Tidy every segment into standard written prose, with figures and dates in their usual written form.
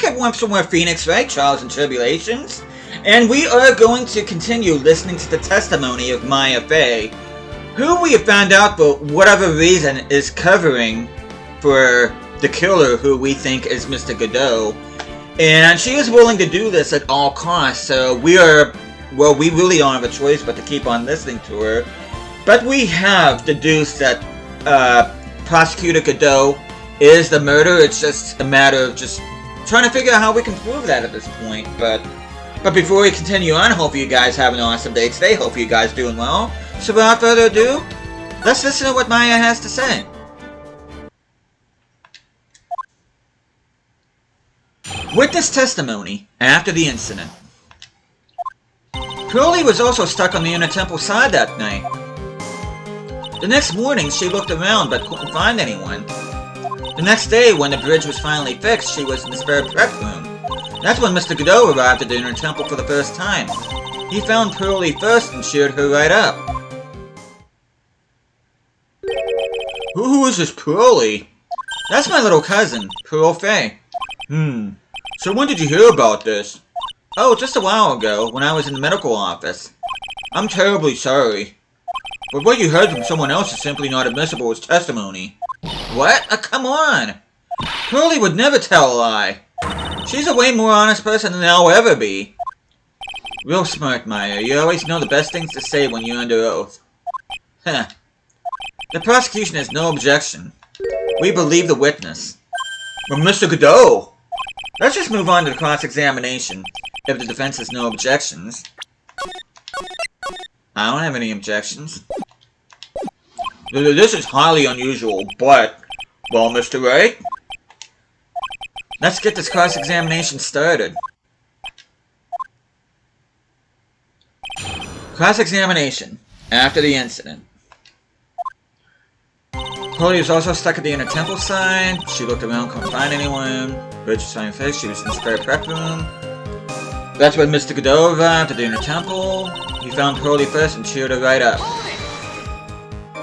everyone for more Phoenix Wright, Trials and Tribulations. And we are going to continue listening to the testimony of Maya Fey, who we have found out for whatever reason is covering for the killer who we think is Mr. Godot. And she is willing to do this at all costs, so we really don't have a choice but to keep on listening to her. But we have deduced that Prosecutor Godot is the murderer. It's just a matter of just trying to figure out how we can prove that at this point. But before we continue on, hope you guys have an awesome day today. Hope you guys doing well. So without further ado, let's listen to what Maya has to say. Witness testimony after the incident. Pearlie was also stuck on the inner temple side that night. The next morning, she looked around but couldn't find anyone. The next day, when the bridge was finally fixed, she was in the spare prep room. That's when Mr. Godot arrived at the inner temple for the first time. He found Pearlie first and cheered her right up. Who is this Pearlie? That's my little cousin, Pearl Fey. So when did you hear about this? Oh, just a while ago, when I was in the medical office. I'm terribly sorry. But what you heard from someone else is simply not admissible as testimony. What? Come on! Pearlie would never tell a lie. She's a way more honest person than I'll ever be. Real smart, Maya. You always know the best things to say when you're under oath. Huh. The prosecution has no objection. We believe the witness. But Mr. Godot! Let's just move on to the cross-examination, if the defense has no objections. I don't have any objections. This is highly unusual, but... Well, Mr. Wright? Let's get this cross-examination started. Cross-examination after the incident. Pearlie was also stuck at the inner temple side. She looked around, couldn't find anyone. Bridge was finally fixed. She was in the spare prep room. That's when Mr. Godot arrived at the inner temple. He found Pearlie first and cheered her right up.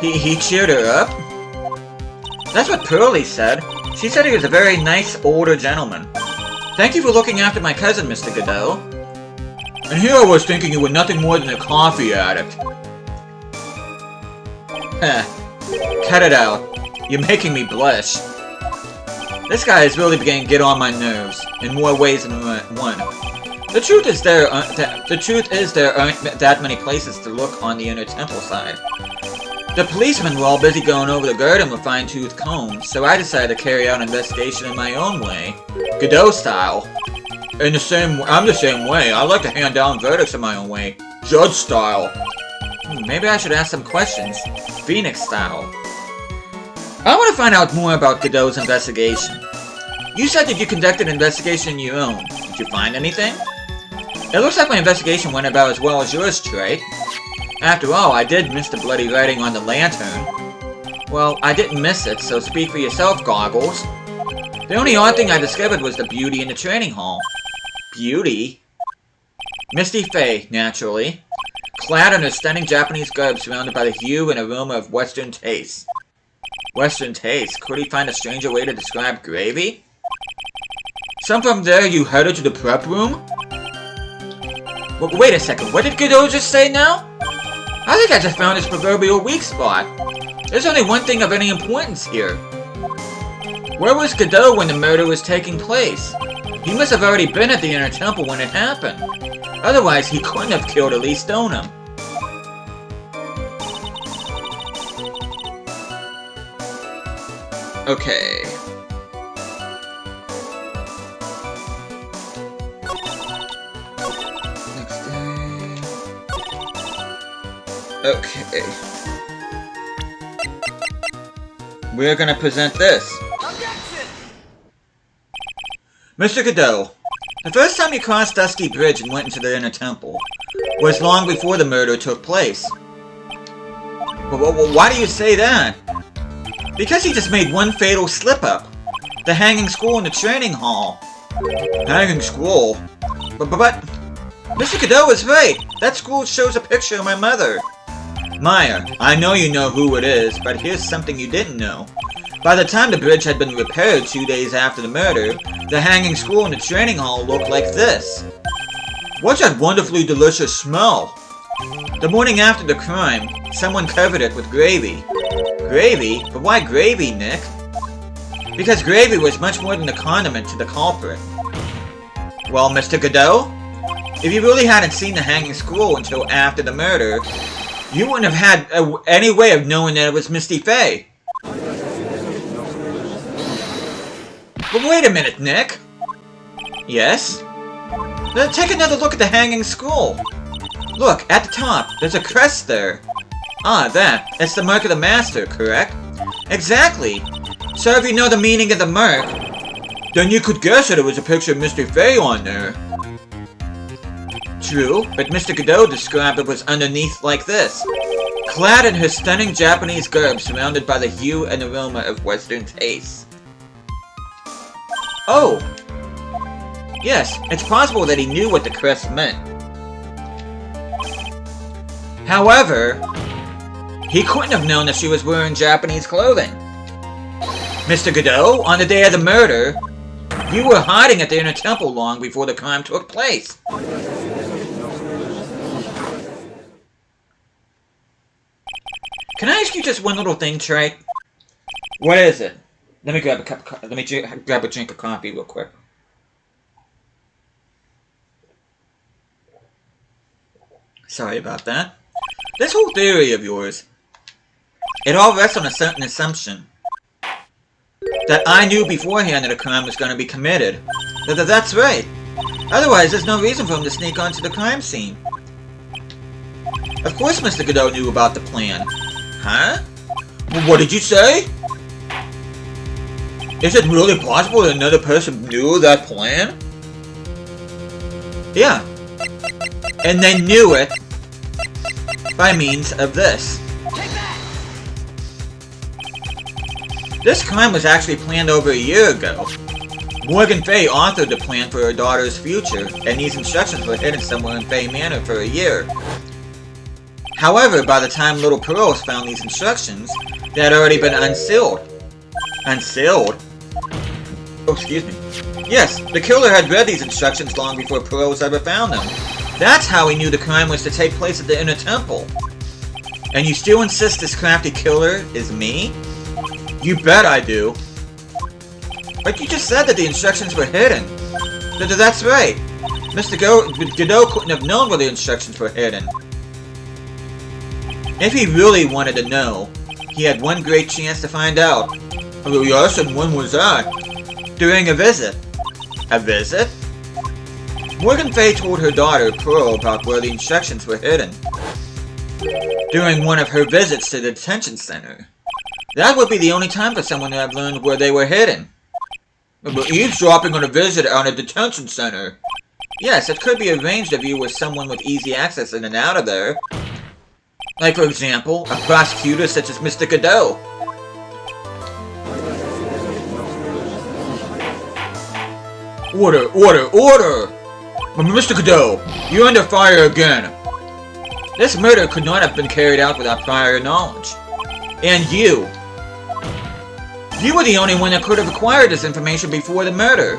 He cheered her up? That's what Pearlie said. She said he was a very nice, older gentleman. Thank you for looking after my cousin, Mr. Godot. And here I was thinking you were nothing more than a coffee addict. Heh. Cut it out. You're making me blush. This guy is really beginning to get on my nerves, in more ways than one. The truth is there aren't that many places to look on the inner temple side. The policemen were all busy going over the garden with fine-tooth combs, so I decided to carry out an investigation in my own way, Godot style. I'm the same way. I like to hand down verdicts in my own way, judge style. Maybe I should ask some questions, Phoenix style. I want to find out more about Godot's investigation. You said that you conducted an investigation on your own. Did you find anything? It looks like my investigation went about as well as yours, Trey. After all, I did miss the bloody writing on the lantern. Well, I didn't miss it, so speak for yourself, Goggles. The only odd thing I discovered was the beauty in the training hall. Beauty? Misty Fey, naturally. Clad in her stunning Japanese garb surrounded by the hue and aroma of Western taste. Western taste? Could he find a stranger way to describe gravy? Some from there you headed to the prep room? Wait a second, what did Godot just say now? I think I just found his proverbial weak spot. There's only one thing of any importance here. Where was Godot when the murder was taking place? He must have already been at the inner temple when it happened. Otherwise, he couldn't have killed Ellie Stoneham. Okay. Next day. Okay. We're gonna present this. Mr. Godot, the first time you crossed Dusky Bridge and went into the inner temple was long before the murder took place. Why do you say that? Because he just made one fatal slip-up. The hanging scroll in the training hall. Hanging scroll? But... Mr. Godot is right. That scroll shows a picture of my mother. Maya, I know you know who it is, but here's something you didn't know. By the time the bridge had been repaired 2 days after the murder, the hanging scroll in the training hall looked like this. What's that wonderfully delicious smell? The morning after the crime, someone covered it with gravy. Gravy? But why gravy, Nick? Because gravy was much more than a condiment to the culprit. Well, Mr. Godot, if you really hadn't seen the hanging scroll until after the murder, you wouldn't have had any way of knowing that it was Misty Fey. But wait a minute, Nick. Yes? Now take another look at the hanging scroll. Look, at the top, there's a crest there. Ah, that. It's the mark of the master, correct? Exactly. So if you know the meaning of the mark, then you could guess that it was a picture of Mr. Fey on there. True, but Mr. Godot described it was underneath like this. Clad in her stunning Japanese garb surrounded by the hue and aroma of Western tastes. Oh! Yes, it's possible that he knew what the crest meant. However, he couldn't have known that she was wearing Japanese clothing. Mr. Godot, on the day of the murder, you were hiding at the inner temple long before the crime took place. Can I ask you just one little thing, Trey? What is it? Let me grab a drink of coffee real quick. Sorry about that. This whole theory of yours, it all rests on a certain assumption. That I knew beforehand that a crime was going to be committed. That's right. Otherwise, there's no reason for him to sneak onto the crime scene. Of course Mr. Godot knew about the plan. Huh? What did you say? Is it really possible that another person knew that plan? Yeah. And they knew it by means of this. This crime was actually planned over a year ago. Morgan Fay authored the plan for her daughter's future, and these instructions were hidden somewhere in Fay Manor for a year. However, by the time Little Pearls found these instructions, they had already been unsealed. Unsealed? Oh, excuse me. Yes, the killer had read these instructions long before Pearls ever found them. That's how he knew the crime was to take place at the Inner Temple. And you still insist this crafty killer is me? You bet I do. But you just said that the instructions were hidden. That's right. Mr. Godot couldn't have known where the instructions were hidden. If he really wanted to know, he had one great chance to find out. Oh yes, and when was that? During a visit. A visit? Morgan Fay told her daughter, Pearl, about where the instructions were hidden. During one of her visits to the detention center. That would be the only time for someone to have learned where they were hidden. But eavesdropping on a visit on a detention center. Yes, it could be arranged if you were someone with easy access in and out of there. Like, for example, a prosecutor such as Mr. Godot. Order, order, order! Mr. Godot, you're under fire again. This murder could not have been carried out without prior knowledge. And you. You were the only one that could have acquired this information before the murder.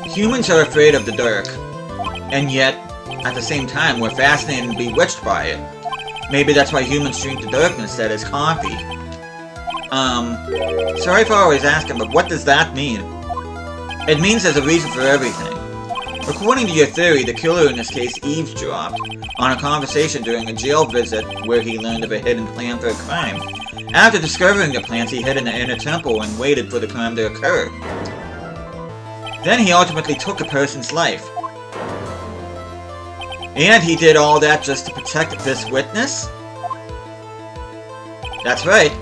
Humans are afraid of the dark, and yet, at the same time, we're fascinated and bewitched by it. Maybe that's why humans drink the darkness that is coffee. Sorry for always asking, but what does that mean? It means there's a reason for everything. According to your theory, the killer in this case eavesdropped on a conversation during a jail visit where he learned of a hidden plan for a crime. After discovering the plans, he hid in the inner temple and waited for the crime to occur. Then he ultimately took a person's life. And he did all that just to protect this witness? That's right.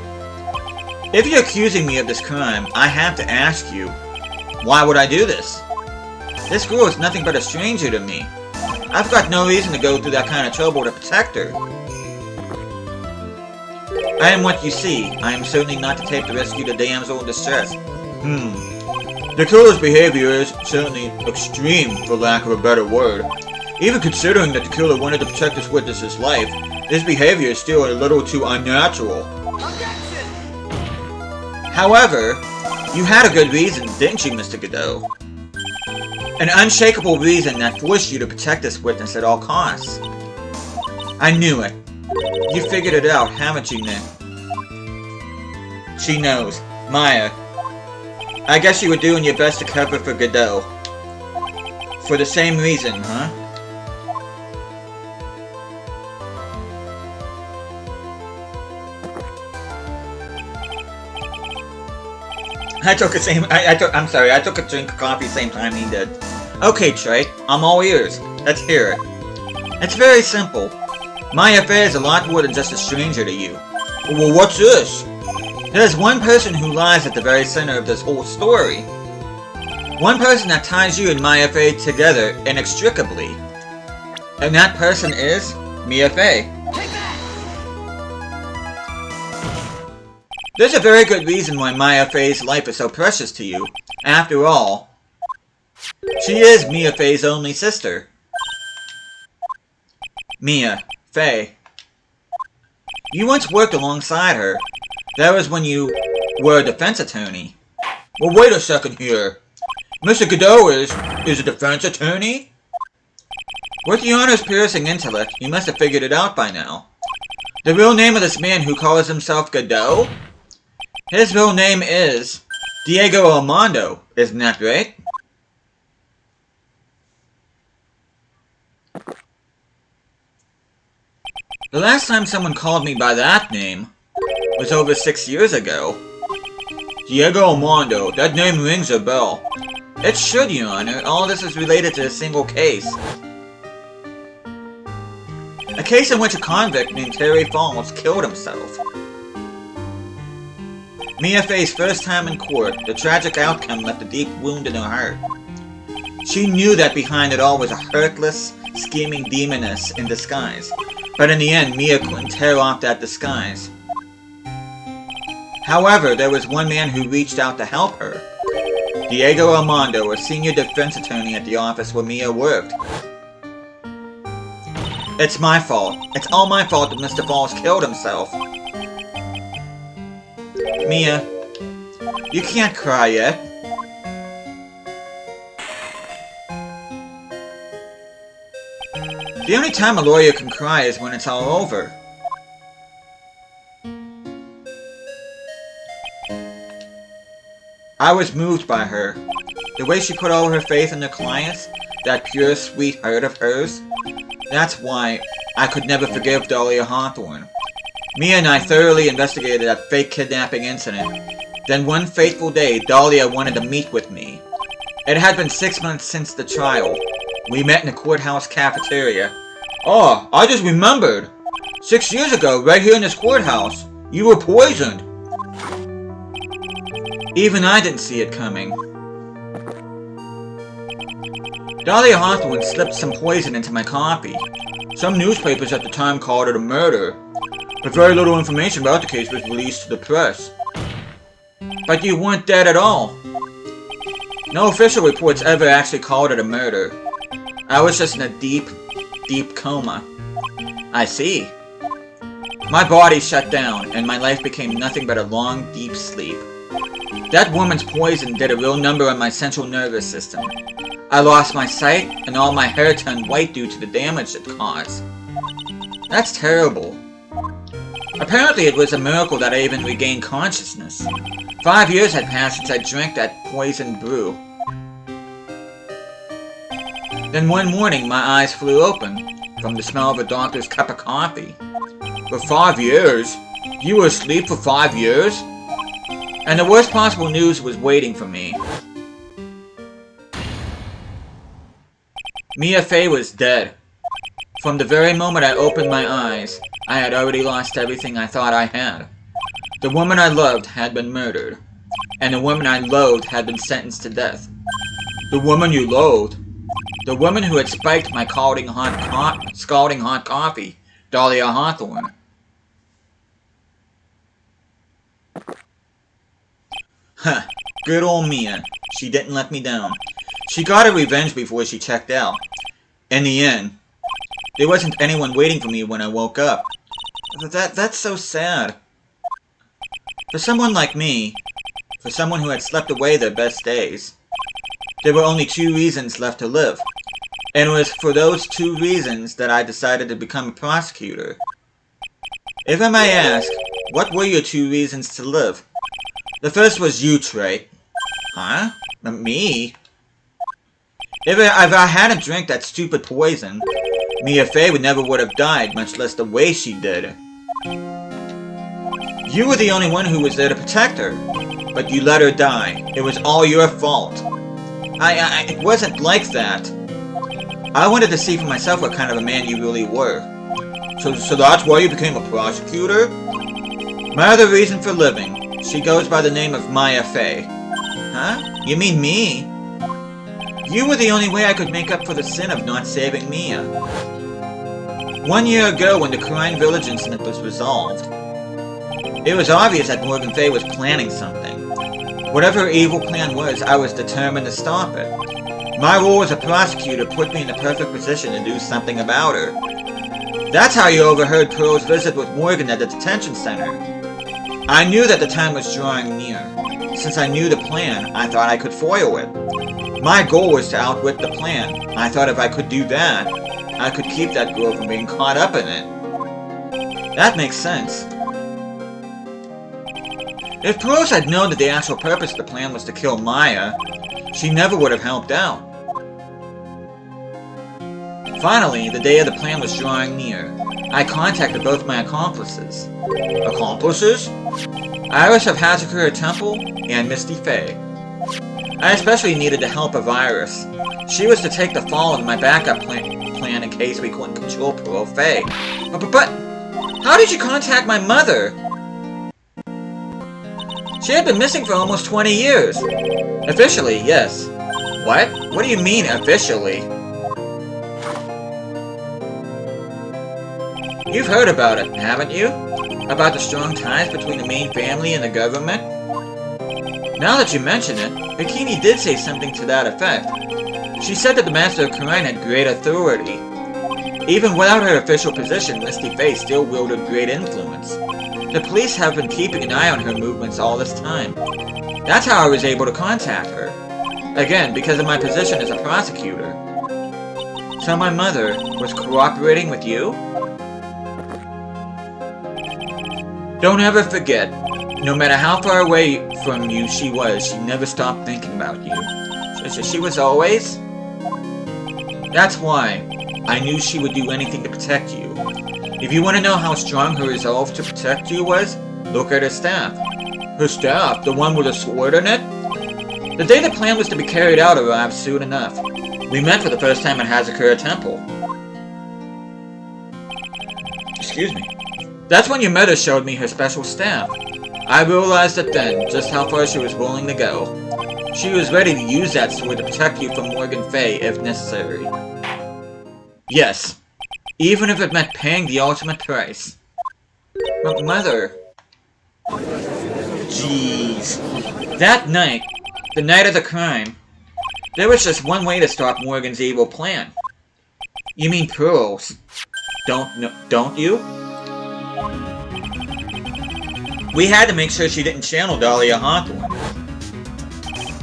If you're accusing me of this crime, I have to ask you, why would I do this? This girl is nothing but a stranger to me. I've got no reason to go through that kind of trouble to protect her. I am what you see. I am certainly not the type to rescue the damsel in distress. The killer's behavior is certainly extreme, for lack of a better word. Even considering that the killer wanted to protect his witness's life, This behavior is still a little too unnatural. Objection! However, you had a good reason, didn't you, Mr. Godot? An unshakable reason that forced you to protect this witness at all costs. I knew it. You figured it out, haven't you, Nick? She knows. Maya. I guess you were doing your best to cover for Godot. For the same reason, huh? I took a drink of coffee same time he did. Okay, Trey, I'm all ears. Let's hear it. It's very simple. Maya Fey is a lot more than just a stranger to you. Well, what's this? There's one person who lies at the very center of this whole story. One person that ties you and Maya Fey together inextricably. And that person is Mia Fey. There's a very good reason why Maya Fey's life is so precious to you. After all, she is Mia Fey's only sister. Mia Fey. You once worked alongside her. That was when you were a defense attorney. Well, wait a second here. Mr. Godot is a defense attorney? With your honor's piercing intellect, you must have figured it out by now. The real name of this man who calls himself Godot? His real name is Diego Armando, isn't that right? The last time someone called me by that name was over 6 years ago. Diego Armando, that name rings a bell. It should, Your Honor. All this is related to a single case. A case in which a convict named Terry Falls killed himself. Mia Fey's first time in court, the tragic outcome left a deep wound in her heart. She knew that behind it all was a hurtless, scheming demoness in disguise. But in the end, Mia couldn't tear off that disguise. However, there was one man who reached out to help her. Diego Armando, a senior defense attorney at the office where Mia worked. It's my fault. It's all my fault that Mr. Falls killed himself. Mia, you can't cry yet. The only time a lawyer can cry is when it's all over. I was moved by her. The way she put all her faith in the clients, that pure, sweet heart of hers. That's why I could never forgive Dahlia Hawthorne. Mia and I thoroughly investigated that fake kidnapping incident. Then one fateful day, Dahlia wanted to meet with me. It had been 6 months since the trial. We met in the courthouse cafeteria. Oh, I just remembered. 6 years ago, right here in this courthouse, you were poisoned. Even I didn't see it coming. Dahlia Hawthorne slipped some poison into my coffee. Some newspapers at the time called it a murder, but very little information about the case was released to the press. But you weren't dead at all. No official reports ever actually called it a murder. I was just in a deep, deep coma. I see. My body shut down, and my life became nothing but a long, deep sleep. That woman's poison did a real number on my central nervous system. I lost my sight, and all my hair turned white due to the damage it caused. That's terrible. Apparently it was a miracle that I even regained consciousness. 5 years had passed since I drank that poisoned brew. Then one morning my eyes flew open from the smell of a doctor's cup of coffee. For 5 years? You were asleep for 5 years? And the worst possible news was waiting for me. Mia Fey was dead. From the very moment I opened my eyes, I had already lost everything I thought I had. The woman I loved had been murdered, and the woman I loathed had been sentenced to death. The woman you loathed? The woman who had spiked my scalding hot coffee, Dahlia Hawthorne. Huh, good old Mia. She didn't let me down. She got her revenge before she checked out. In the end, there wasn't anyone waiting for me when I woke up. That's so sad. For someone like me, for someone who had slept away their best days, there were only 2 reasons left to live. And it was for those 2 reasons that I decided to become a prosecutor. If I may ask, what were your 2 reasons to live? The first was you, Trey. Huh? Me? If I hadn't drank that stupid poison, Mia Fey never would have died, much less the way she did. You were the only one who was there to protect her, but you let her die. It was all your fault. It wasn't like that. I wanted to see for myself what kind of a man you really were. So that's why you became a prosecutor? My other reason for living. She goes by the name of Maya Fey. Huh? You mean me? You were the only way I could make up for the sin of not saving Mia. 1 year ago, when the Crime Village incident was resolved, it was obvious that Morgan Fey was planning something. Whatever her evil plan was, I was determined to stop it. My role as a prosecutor put me in the perfect position to do something about her. That's how you overheard Pearl's visit with Morgan at the detention center. I knew that the time was drawing near. Since I knew the plan, I thought I could foil it. My goal was to outwit the plan. I thought if I could do that, I could keep that girl from being caught up in it. That makes sense. If Pearls had known that the actual purpose of the plan was to kill Maya, she never would have helped out. Finally, the day of the plan was drawing near. I contacted both my accomplices. Accomplices? Iris of Hazakura Temple and Misty Fey. I especially needed the help of Iris. She was to take the fall in my backup plan in case we couldn't control Pearl Fey. But how did you contact my mother? She had been missing for almost 20 years. Officially, yes. What? What do you mean, officially? You've heard about it, haven't you? About the strong ties between the main family and the government? Now that you mention it, Bikini did say something to that effect. She said that the Master of Crime had great authority. Even without her official position, Misty Fey still wielded great influence. The police have been keeping an eye on her movements all this time. That's how I was able to contact her. Again, because of my position as a prosecutor. So my mother was cooperating with you? Don't ever forget, no matter how far away from you she was, she never stopped thinking about you. So she was always? That's why I knew she would do anything to protect you. If you want to know how strong her resolve to protect you was, look at her staff. Her staff? The one with a sword in it? The day the plan was to be carried out arrived soon enough. We met for the first time at Hazakura Temple. Excuse me. That's when your mother showed me her special staff. I realized it then, just how far she was willing to go. She was ready to use that sword to protect you from Morgan Fey if necessary. Yes. Even if it meant paying the ultimate price. But Mother... Jeez. That night, the night of the crime, there was just one way to stop Morgan's evil plan. You mean Pearls? Don't you? We had to make sure she didn't channel Dahlia Hawthorne.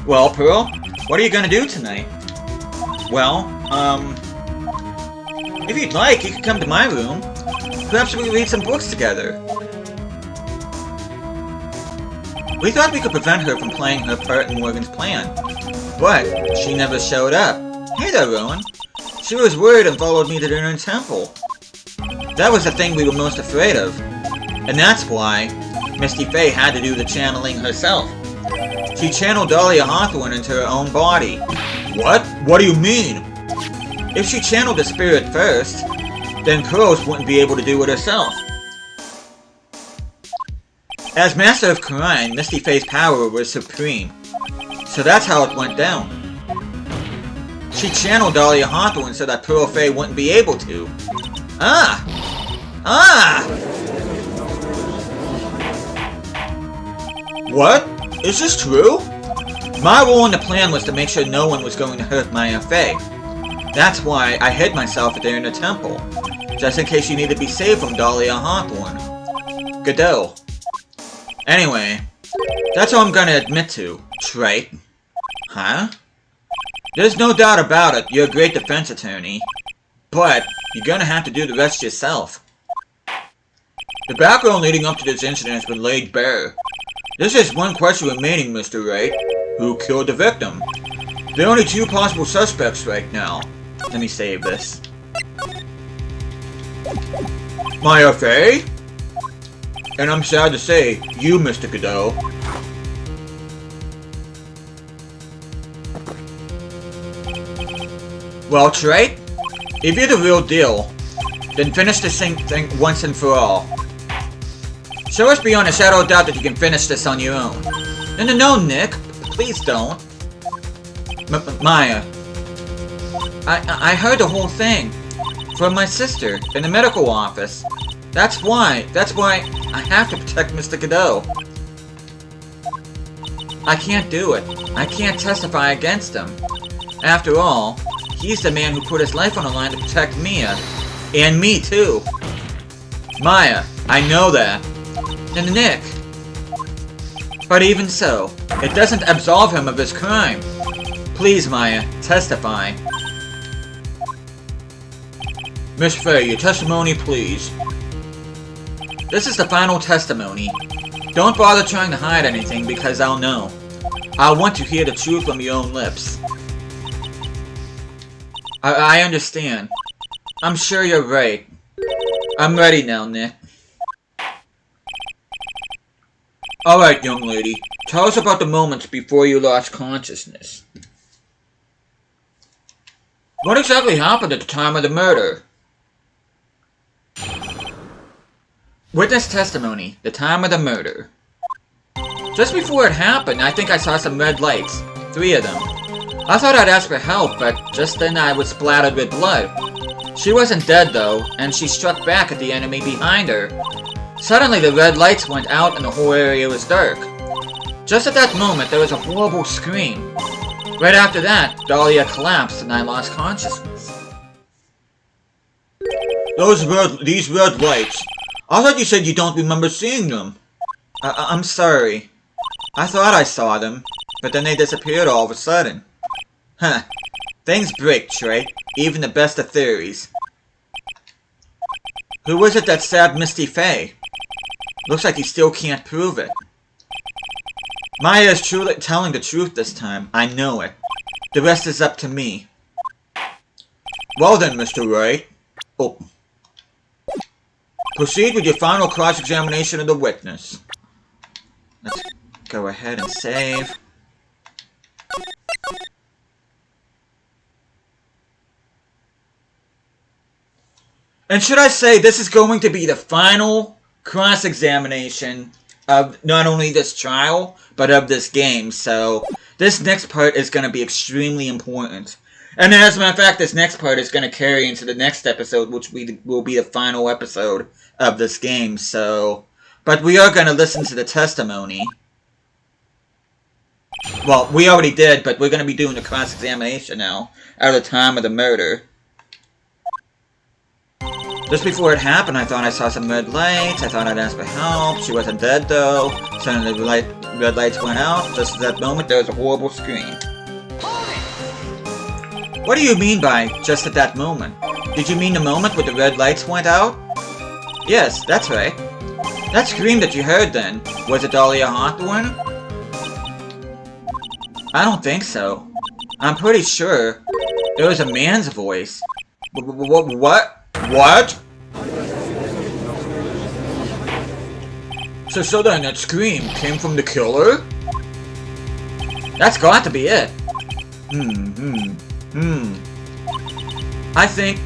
Well, Pearl, what are you gonna do tonight? Well, if you'd like, you could come to my room. Perhaps we could read some books together. We thought we could prevent her from playing her part in Morgan's plan, but she never showed up. Hey there, Rowan. She was worried and followed me to the inner temple. That was the thing we were most afraid of, and that's why Misty Fey had to do the channeling herself. She channeled Dahlia Hawthorne into her own body. What? What do you mean? If she channeled the spirit first, then Pearls wouldn't be able to do it herself. As Master of Crime, Misty Fey's power was supreme, so that's how it went down. She channeled Dahlia Hawthorne so that Pearl Fey wouldn't be able to. What? Is this true? My role in the plan was to make sure no one was going to hurt Maya Fey. That's why I hid myself at the inner temple, just in case you needed to be saved from Dahlia Hawthorne. Godot. Anyway, that's all I'm gonna admit to, Trite. Huh? There's no doubt about it, you're a great defense attorney. But, you're gonna have to do the rest yourself. The background leading up to this incident has been laid bare. There's just one question remaining, Mr. Wright. Who killed the victim? There are only two possible suspects right now. Let me save this. Maya Fey? And I'm sad to say, you, Mr. Godot. Well, Trite, if you're the real deal, then finish this thing once and for all. Show us beyond a shadow of doubt that you can finish this on your own. No, Nick, please don't. Maya, I heard the whole thing from my sister in the medical office. That's why I have to protect Mr. Godot. I can't do it. I can't testify against him. After all, he's the man who put his life on the line to protect Mia. And me, too. Maya, I know that. And Nick. But even so, it doesn't absolve him of his crime. Please, Maya, testify. Miss Fey, your testimony, please. This is the final testimony. Don't bother trying to hide anything because I'll know. I want to hear the truth from your own lips. I understand. I'm sure you're right. I'm ready now, Nick. Alright, young lady. Tell us about the moments before you lost consciousness. What exactly happened at the time of the murder? Witness testimony. The time of the murder. Just before it happened, I think I saw some red lights. 3 of them. I thought I'd ask for help, but just then I was splattered with blood. She wasn't dead though, and she struck back at the enemy behind her. Suddenly the red lights went out and the whole area was dark. Just at that moment there was a horrible scream. Right after that, Dahlia collapsed and I lost consciousness. These red lights. I thought you said you don't remember seeing them. I'm sorry. I thought I saw them, but then they disappeared all of a sudden. Huh. Things break, Trey. Even the best of theories. Who was it that stabbed Misty Fey? Looks like he still can't prove it. Maya is truly telling the truth this time. I know it. The rest is up to me. Well then, Mr. Wright. Oh. Proceed with your final cross-examination of the witness. Let's go ahead and save. And should I say, this is going to be the final cross-examination of not only this trial, but of this game. So, this next part is going to be extremely important. And as a matter of fact, this next part is going to carry into the next episode, which will be the final episode of this game. So, but we are going to listen to the testimony. Well, we already did, but we're going to be doing the cross-examination now, at the time of the murder. Just before it happened, I thought I saw some red lights. I thought I'd ask for help. She wasn't dead, though. Suddenly the red lights went out. Just at that moment, there was a horrible scream. What do you mean by, just at that moment? Did you mean the moment where the red lights went out? Yes, that's right. That scream that you heard then, was it Dahlia Hawthorne? I don't think so. I'm pretty sure. It was a man's voice. What? What? So then that scream came from the killer? That's got to be it. I think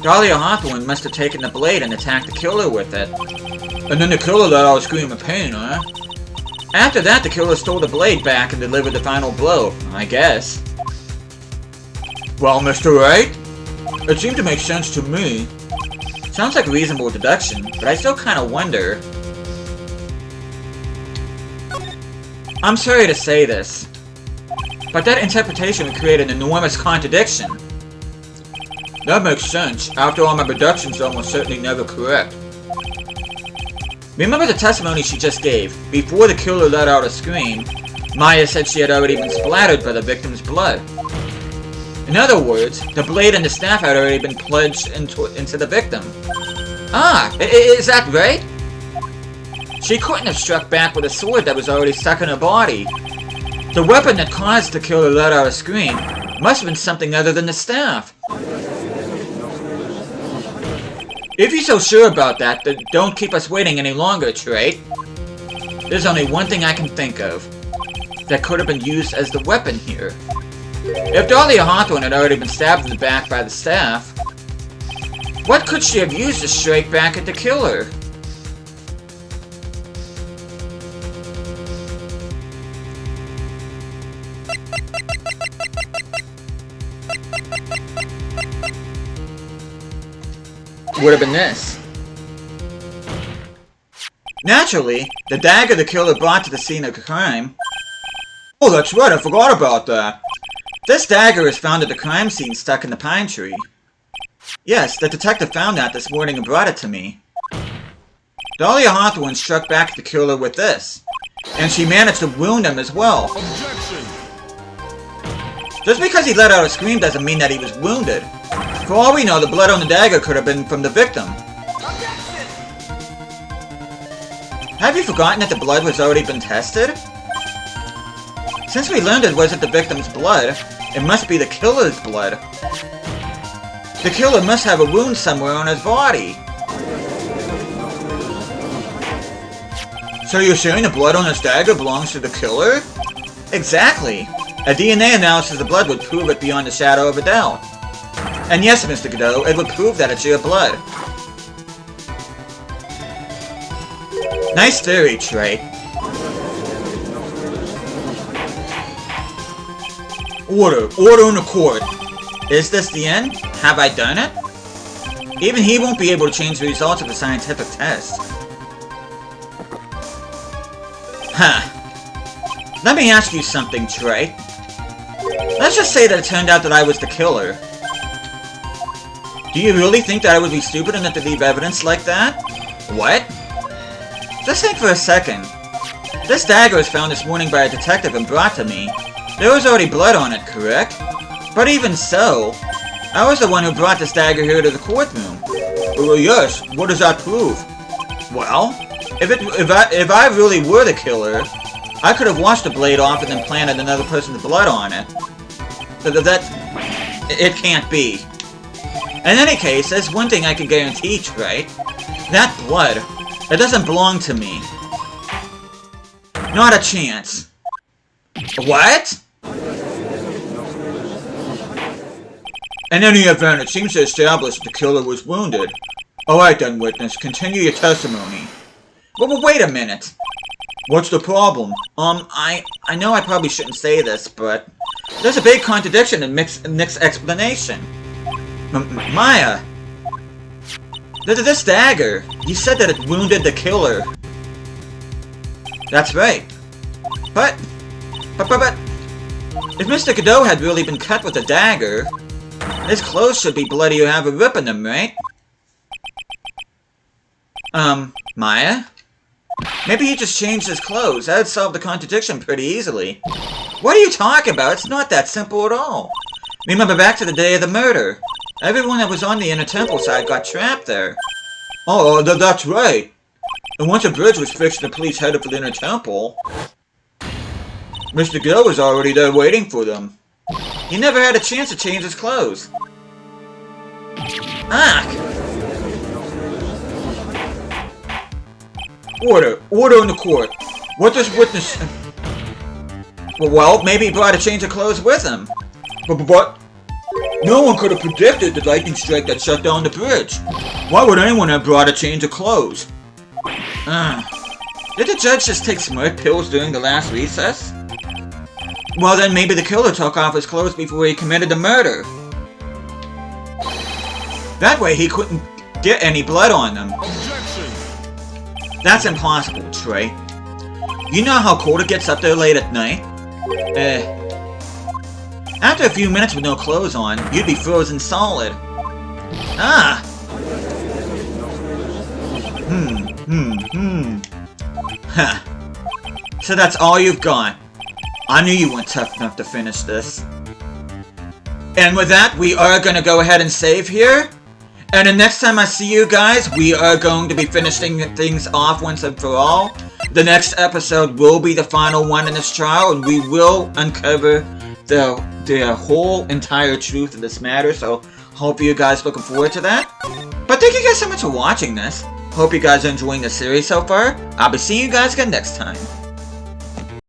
Dahlia Hawthorne must have taken the blade and attacked the killer with it. And then the killer let out a scream of pain, huh? After that, the killer stole the blade back and delivered the final blow, I guess. Well, Mr. Wright, it seemed to make sense to me. Sounds like a reasonable deduction, but I still kind of wonder. I'm sorry to say this, but that interpretation would create an enormous contradiction. That makes sense. After all, my deductions are almost certainly never correct. Remember the testimony she just gave? Before the killer let out a scream, Maya said she had already been splattered by the victim's blood. In other words, the blade and the staff had already been plunged into the victim. Ah, is that right? She couldn't have struck back with a sword that was already stuck in her body. The weapon that caused the killer to let out a scream must have been something other than the staff. If you're so sure about that, then don't keep us waiting any longer, Trey. There's only one thing I can think of that could have been used as the weapon here. If Dahlia Hawthorne had already been stabbed in the back by the staff, what could she have used to strike back at the killer? Would have been this. Naturally, the dagger the killer brought to the scene of the crime. Oh, that's right, I forgot about that. This dagger is found at the crime scene stuck in the pine tree. Yes, the detective found that this morning and brought it to me. Dahlia Hawthorne struck back at the killer with this, and she managed to wound him as well. Objection! Just because he let out a scream doesn't mean that he was wounded. For all we know, the blood on the dagger could have been from the victim. Objection! Have you forgotten that the blood was already been tested? Since we learned it wasn't the victim's blood, it must be the killer's blood. The killer must have a wound somewhere on his body. So you're saying the blood on his dagger belongs to the killer? Exactly. A DNA analysis of the blood would prove it beyond a shadow of a doubt. And yes, Mr. Godot, it would prove that it's your blood. Nice theory, Trey. Order in the court. Is this the end? Have I done it? Even he won't be able to change the results of the scientific test. Huh. Let me ask you something, Trey. Let's just say that it turned out that I was the killer. Do you really think that I would be stupid enough to leave evidence like that? What? Just think for a second. This dagger was found this morning by a detective and brought to me. There was already blood on it, correct? But even so, I was the one who brought this dagger here to the courtroom. Well, yes, what does that prove? Well, if I really were the killer, I could have washed the blade off and then planted another person's blood on it. It can't be. In any case, there's one thing I can guarantee, right? That blood, it doesn't belong to me. Not a chance. What? In any event, it seems to establish the killer was wounded. Alright then, witness, continue your testimony. But wait a minute. What's the problem? I know I probably shouldn't say this, but there's a big contradiction in Nick's explanation. Maya, this dagger, you said that it wounded the killer. That's right. But, if Mr. Godot had really been cut with a dagger, his clothes should be bloody or have a rip in them, right? Maya? Maybe he just changed his clothes. That'd solve the contradiction pretty easily. What are you talking about? It's not that simple at all. Remember back to the day of the murder. Everyone that was on the inner temple side got trapped there. Oh, that's right. And once a bridge was fixed and the police headed for the inner temple, Mr. Gill was already there waiting for them. He never had a chance to change his clothes. Order in the court. What does witness... Well, maybe he brought a change of clothes with him. But... No one could have predicted the lightning strike that shut down the bridge. Why would anyone have brought a change of clothes? Did the judge just take smart pills during the last recess? Well then, maybe the killer took off his clothes before he committed the murder. That way he couldn't get any blood on them. Objection! That's impossible, Trey. You know how cold it gets up there late at night? After a few minutes with no clothes on, you'd be frozen solid. Huh. So that's all you've got. I knew you weren't tough enough to finish this. And with that, we are going to go ahead and save here. And the next time I see you guys, we are going to be finishing things off once and for all. The next episode will be the final one in this trial, and we will uncover the whole entire truth of this matter. So, hope you guys looking forward to that. But thank you guys so much for watching this. Hope you guys are enjoying the series so far. I'll be seeing you guys again next time.